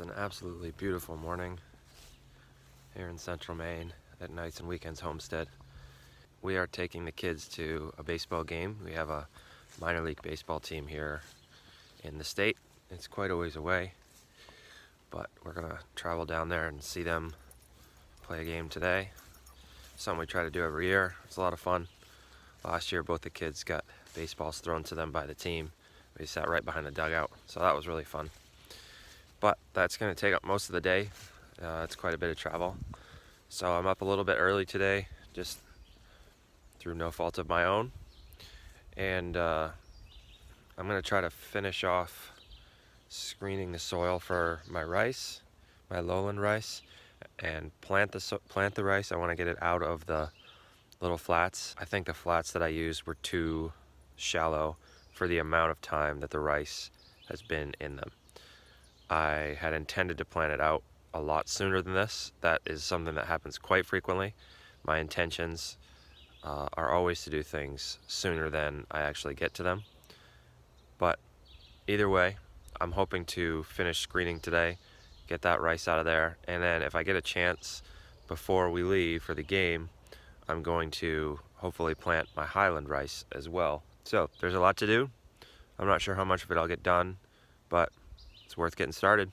An absolutely beautiful morning here in central Maine at nights and weekends Homestead. We are taking the kids to a baseball game. We have a minor league baseball team here in the state. It's quite a ways away, but we're gonna travel down there and see them play a game today. Something we try to do every year. It's a lot of fun. Last year both the kids got baseballs thrown to them by the team. We sat right behind the dugout, so that was really fun. But that's going to take up most of the day. It's quite a bit of travel. So I'm up a little bit early today, just through no fault of my own. And I'm going to try to finish off screening the soil for my rice, my lowland rice, and plant the rice. I want to get it out of the little flats. I think the flats that I used were too shallow for the amount of time that the rice has been in them. I had intended to plant it out a lot sooner than this. That is something that happens quite frequently. My intentions are always to do things sooner than I actually get to them. But either way, I'm hoping to finish screening today, get that rice out of there, and then if I get a chance before we leave for the game, I'm going to hopefully plant my highland rice as well. So there's a lot to do. I'm not sure how much of it I'll get done, but it's worth getting started.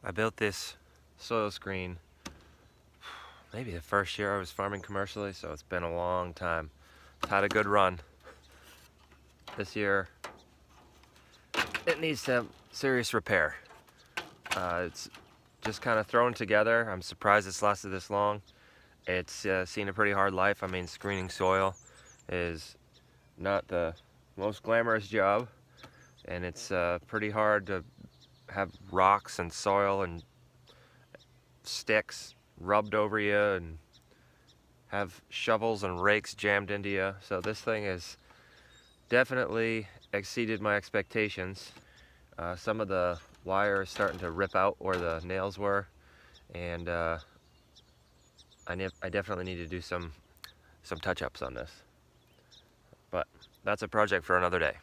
I built this soil screen maybe the first year I was farming commercially, so it's been a long time. It's had a good run. This year it needs some serious repair. It's just kind of thrown together. I'm surprised it's lasted this long. It's seen a pretty hard life. I mean, screening soil is not the most glamorous job, and it's pretty hard to have rocks and soil and sticks rubbed over you and have shovels and rakes jammed into you. So this thing has definitely exceeded my expectations. Some of the wire is starting to rip out where the nails were, and I definitely need to do some touch-ups on this. But that's a project for another day.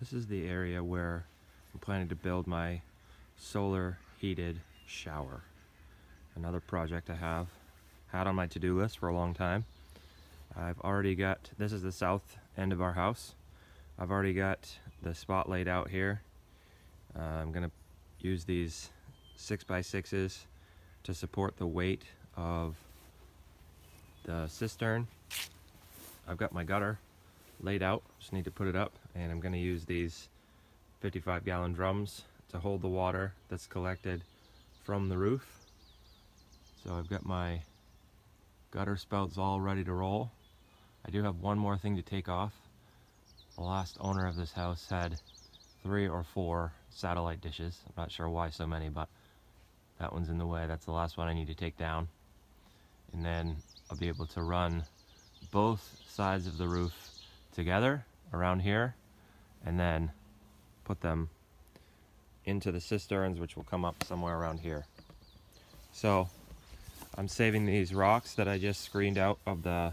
This is the area where I'm planning to build my solar heated shower. Another project I have had on my to-do list for a long time. I've already got, this is the south end of our house. I've already got the spot laid out here. I'm gonna use these 6x6s to support the weight of the cistern. I've got my gutter laid out, just need to put it up, and I'm gonna use these 55-gallon drums to hold the water that's collected from the roof. So I've got my gutter spouts all ready to roll. I do have one more thing to take off. The last owner of this house had 3 or 4 satellite dishes. I'm not sure why so many, but that one's in the way. That's the last one I need to take down. And then I'll be able to run both sides of the roof together around here, and then put them into the cisterns, which will come up somewhere around here. So I'm saving these rocks that I just screened out of the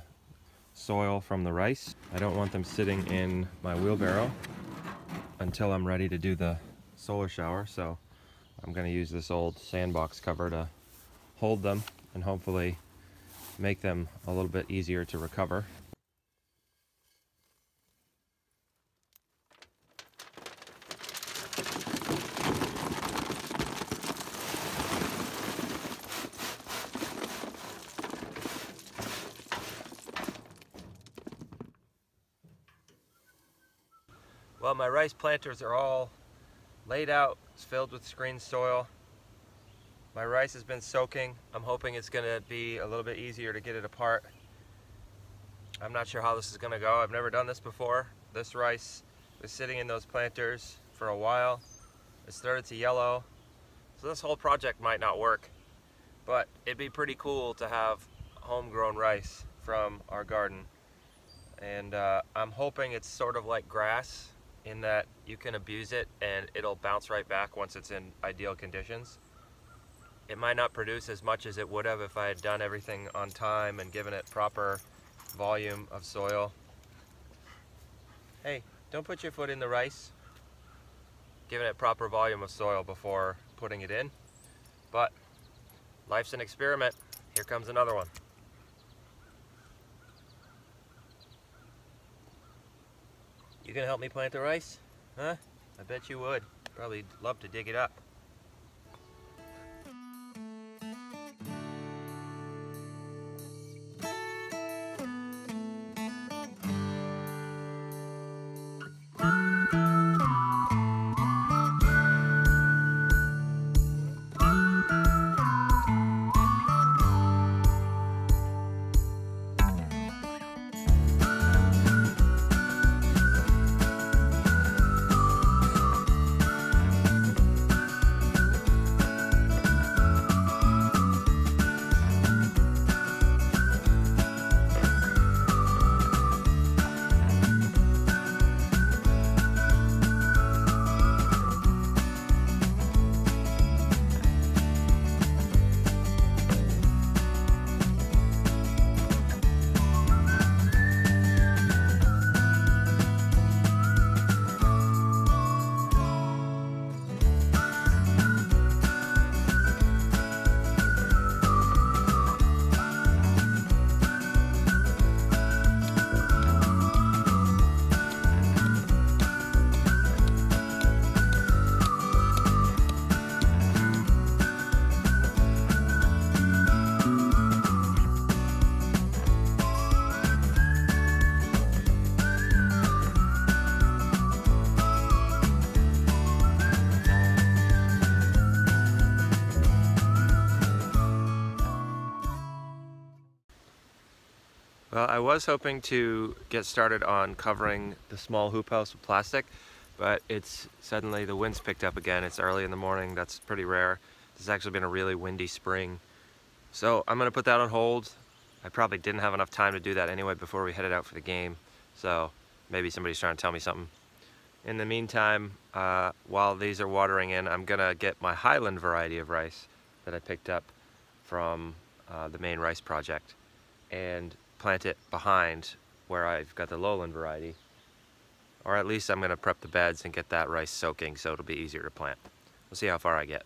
soil from the rice. I don't want them sitting in my wheelbarrow until I'm ready to do the solar shower, so I'm going to use this old sandbox cover to hold them and hopefully make them a little bit easier to recover. Well, my rice planters are all laid out. It's filled with screened soil. My rice has been soaking. I'm hoping it's gonna be a little bit easier to get it apart. I'm not sure how this is gonna go. I've never done this before. This rice was sitting in those planters for a while. It started to yellow. So this whole project might not work, but it'd be pretty cool to have homegrown rice from our garden. And I'm hoping it's sort of like grass, in that you can abuse it and it'll bounce right back once it's in ideal conditions. It might not produce as much as it would have if I had done everything on time and given it proper volume of soil. Hey, don't put your foot in the rice. Giving it proper volume of soil before putting it in. But life's an experiment. Here comes another one. You gonna help me plant the rice? Huh? I bet you would. Probably love to dig it up. Well, I was hoping to get started on covering the small hoop house with plastic, but it's suddenly the wind's picked up again. It's early in the morning. That's pretty rare. This has actually been a really windy spring. So I'm going to put that on hold. I probably didn't have enough time to do that anyway before we headed out for the game. So maybe somebody's trying to tell me something. In the meantime, while these are watering in, I'm going to get my Highland variety of rice that I picked up from the Maine Rice Project and plant it behind where I've got the lowland variety, Or at least I'm going to prep the beds and get that rice soaking so it'll be easier to plant. We'll see how far I get.